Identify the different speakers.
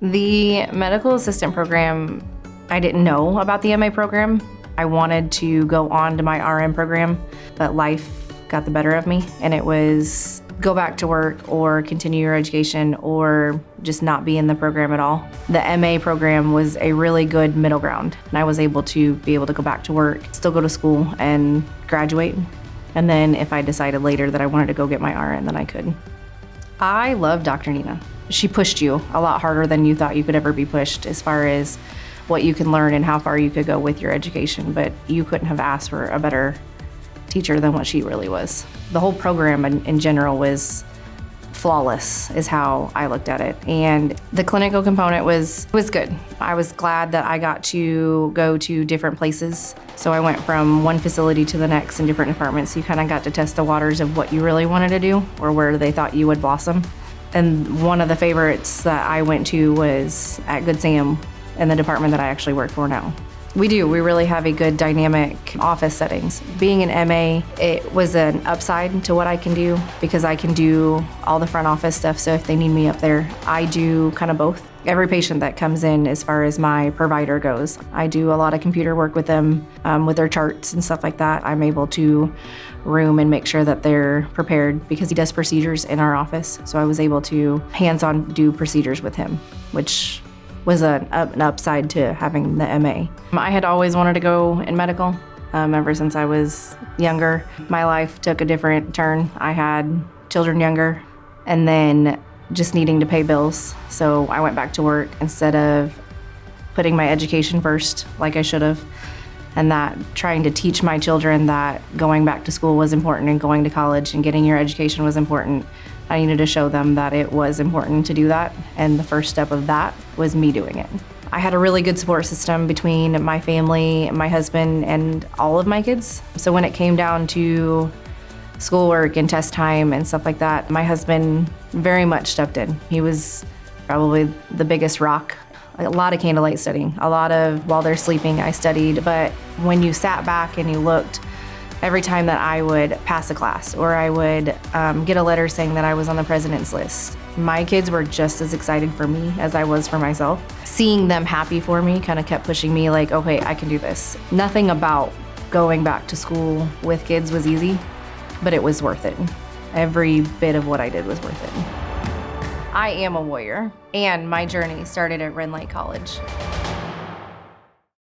Speaker 1: The medical assistant program, I didn't know about the MA program. I wanted to go on to my RN program, but life got the better of me, and it was go back to work or continue your education or just not be in the program at all. The MA program was a really good middle ground, and I was able to go back to work, still go to school and graduate. And then if I decided later that I wanted to go get my RN, then I could. I love Dr. Nina. She pushed you a lot harder than you thought you could ever be pushed as far as what you can learn and how far you could go with your education, but you couldn't have asked for a better teacher than what she really was. The whole program in general was flawless is how I looked at it. And the clinical component was good. I was glad that I got to go to different places. So I went from one facility to the next in different departments. You kind of got to test the waters of what you really wanted to do or where they thought you would blossom. And one of the favorites that I went to was at Good Sam in the department that I actually work for now. We really have a good dynamic office settings. Being an MA, it was an upside to what I can do because I can do all the front office stuff, so if they need me up there, I do kind of both. Every patient that comes in as far as my provider goes, I do a lot of computer work with them, with their charts and stuff like that. I'm able to room and make sure that they're prepared because he does procedures in our office, so I was able to hands-on do procedures with him, which was an upside to having the MA. I had always wanted to go in medical ever since I was younger. My life took a different turn. I had children younger and then just needing to pay bills. So I went back to work instead of putting my education first like I should have, and that trying to teach my children that going back to school was important and going to college and getting your education was important. I needed to show them that it was important to do that, and the first step of that was me doing it. I had a really good support system between my family, my husband, and all of my kids. So when it came down to schoolwork and test time and stuff like that, my husband very much stepped in. He was probably the biggest rock. A lot of candlelight studying, a lot of while they're sleeping I studied, but when you sat back and you looked, every time that I would pass a class or I would get a letter saying that I was on the president's list, my kids were just as excited for me as I was for myself. Seeing them happy for me kind of kept pushing me like, okay, I can do this. Nothing about going back to school with kids was easy, but it was worth it. Every bit of what I did was worth it. I am a warrior, and my journey started at Rend College.